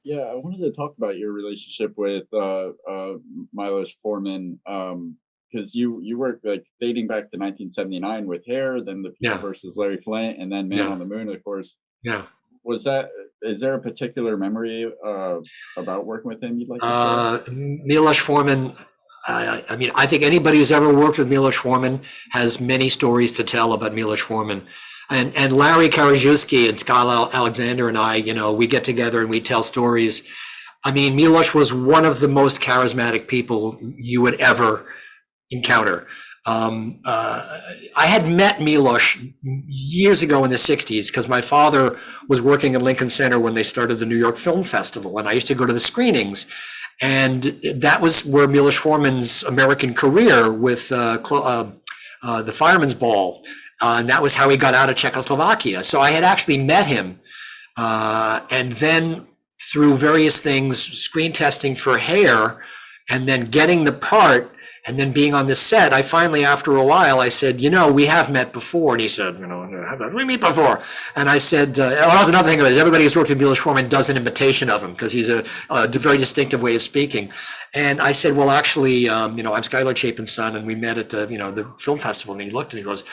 Yeah, I wanted to talk about your relationship with Milos Forman, because you worked like dating back to 1979 with Hair, then The People Yeah, versus Larry Flint, and then Man yeah, on the Moon, of course. yeah. Was that is there a particular memory about working with him you'd like to share? Milos Forman. I mean, I think anybody who's ever worked with Milos Forman has many stories to tell about Milos Forman. And Larry Karaszewski and Scott Alexander and I, we get together and we tell stories. I mean, Milos was one of the most charismatic people you would ever encounter. I had met Milos years ago in the 60s because my father was working in Lincoln Center when they started the New York Film Festival, and I used to go to the screenings. And that was where Milos Forman's American career with the Fireman's Ball, and that was how he got out of Czechoslovakia. So I had actually met him, and then through various things, screen testing for Hair, and then getting the part, and then being on the set, I finally, after a while, I said, we have met before. And he said, have we met before? And I said, that was another thing is everybody who's worked with Milos Forman does an imitation of him because he's a very distinctive way of speaking. And I said, well, actually, I'm Skylar Chapin's son, and we met at the film festival. And he looked and he goes,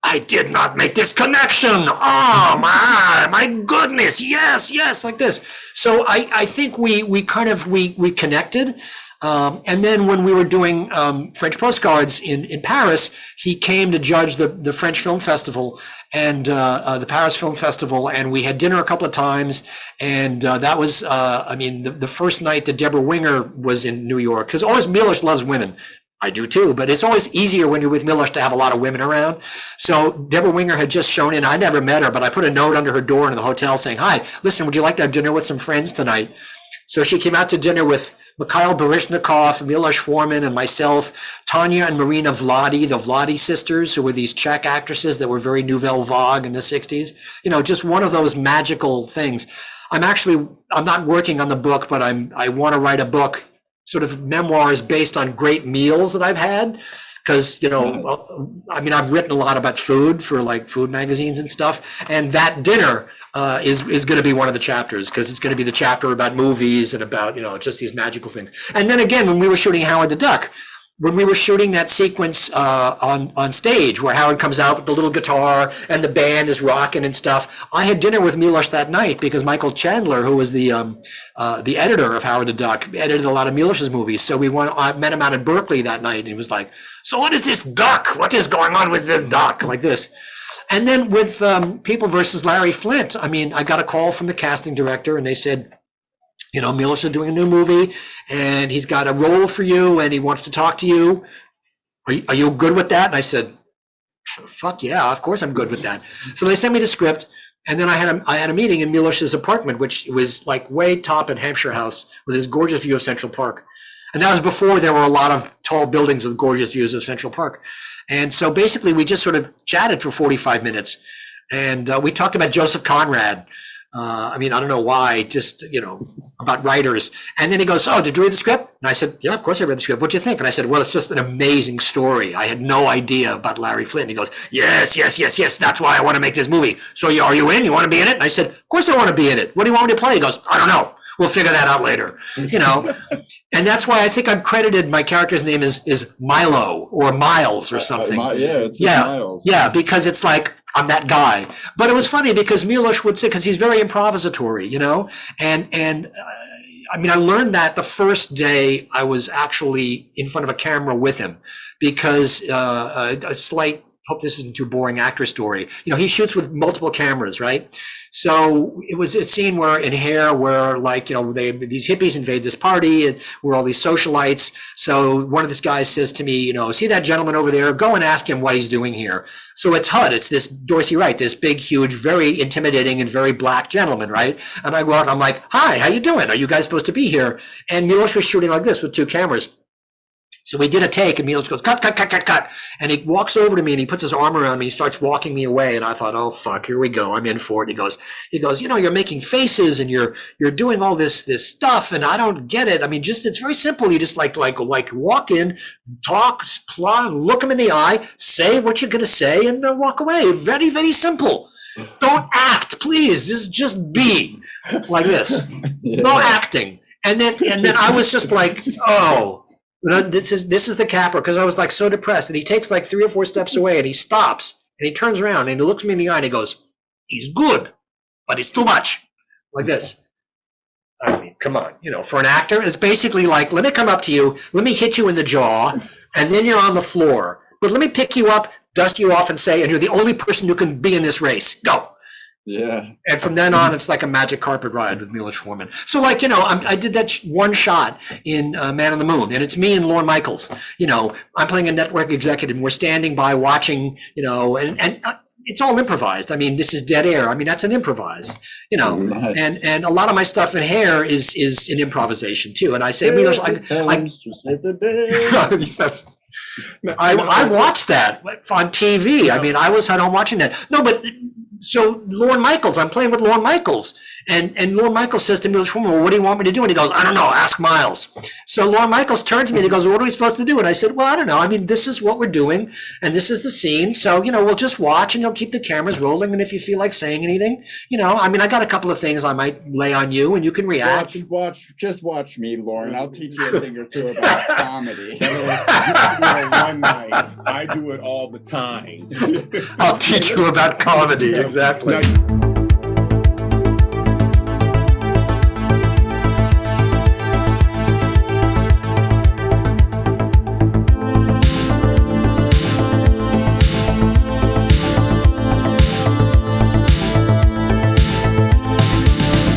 I did not make this connection. Oh my goodness. Yes, yes, like this. So I think we kind of, we connected. And then when we were doing French postcards in Paris, he came to judge the French Film Festival and the Paris Film Festival, and we had dinner a couple of times. And that was, the first night that Deborah Winger was in New York, because always Milos loves women. I do too, but it's always easier when you're with Milos to have a lot of women around. So Deborah Winger had just shown in. I never met her, but I put a note under her door in the hotel saying, hi, listen, would you like to have dinner with some friends tonight? So she came out to dinner with Mikhail Baryshnikov, Milos Forman, and myself, Tanya and Marina Vladi, the Vladi sisters, who were these Czech actresses that were very Nouvelle Vague in the 60s. Just one of those magical things. I'm not working on the book, but I want to write a book, sort of memoirs based on great meals that I've had. Because, Nice. I've written a lot about food for like food magazines and stuff. And that dinner is going to be one of the chapters because it's going to be the chapter about movies and about, just these magical things. And then again, when we were shooting Howard the Duck, when we were shooting that sequence on stage where Howard comes out with the little guitar and the band is rocking and stuff, I had dinner with Milos that night because Michael Chandler, who was the editor of Howard the Duck, edited a lot of Milos's movies. So I met him out in Berkeley that night, and he was like, "So what is this duck? What is going on with this duck?" Like this. And then with People versus Larry Flint, I got a call from the casting director, and they said, Milos is doing a new movie and he's got a role for you and he wants to talk to you. Are you good with that? And I said, fuck yeah, of course I'm good with that. So they sent me the script, and then I had a meeting in Milos's apartment, which was like way top in Hampshire House with this gorgeous view of Central Park. And that was before there were a lot of tall buildings with gorgeous views of Central Park. And so basically we just sort of chatted for 45 minutes, and we talked about Joseph Conrad. I don't know why, just, about writers. And then he goes, oh, did you read the script? And I said, yeah, of course I read the script. What'd you think? And I said, well, it's just an amazing story. I had no idea about Larry Flint. And he goes, yes, yes, yes, yes. That's why I want to make this movie. So are you in? You want to be in it? And I said, of course I want to be in it. What do you want me to play? He goes, I don't know. We'll figure that out later. And that's why I think I'm credited. My character's name is Milo or Miles or something. Yeah, it's just Yeah, Miles. yeah, because it's like I'm that guy. But it was funny because Milos would say, because he's very improvisatory, and I learned that the first day I was actually in front of a camera with him, because a slight, hope this isn't too boring actor story. He shoots with multiple cameras, right? So it was a scene where in Hair where these hippies invade this party and we're all these socialites. So one of these guys says to me, see that gentleman over there? Go and ask him what he's doing here. So it's HUD. It's this Dorsey Wright, this big, huge, very intimidating and very black gentleman, right? And I go out and I'm like, hi, how you doing? Are you guys supposed to be here? And Milos was shooting like this with two cameras. So we did a take, and Milos goes, cut, cut, cut, cut, cut. And he walks over to me and he puts his arm around me. He starts walking me away. And I thought, oh, fuck, here we go. I'm in for it. He goes, you're making faces and you're doing all this stuff. And I don't get it. It's very simple. You just like walk in, talk, look him in the eye, say what you're going to say, and walk away. Very, very simple. Don't act, please. Just be. like this, Yeah. no acting. And then I was just like, oh, this is the capper, because I was like so depressed. And he takes like 3 or 4 steps away and he stops and he turns around and he looks me in the eye and he goes, he's good, but it's too much, like this. I mean, come on, for an actor, it's basically like, let me come up to you, let me hit you in the jaw, and then you're on the floor. But let me pick you up, dust you off, and say, and you're the only person who can be in this race. Go. Yeah. And from then on, it's like a magic carpet ride with Milos Forman. So, like, I did that one shot in Man on the Moon, and it's me and Lorne Michaels. I'm playing a network executive, and we're standing by watching, and it's all improvised. I mean, this is dead air. I mean, that's an improvised, Nice. and a lot of my stuff in hair is an improvisation too. And I say, Milos, I watched that on TV. I mean, I was at home watching that. No, but so Lorne Michaels, I'm playing with Lorne Michaels, and Lorne Michaels says to Milos Forman, well, what do you want me to do? And he goes, I don't know, ask Miles. So Lorne Michaels turns to me and he goes, well, what are we supposed to do? And I said, well, I don't know. I mean, this is what we're doing, and this is the scene. So, we'll just watch, and you'll keep the cameras rolling. And if you feel like saying anything, I mean, I got a couple of things I might lay on you, and you can react. Just watch me, Lauren. I'll teach you a thing or two about comedy. You do it one night. I do it all the time. I'll teach you about comedy. Exactly. Now,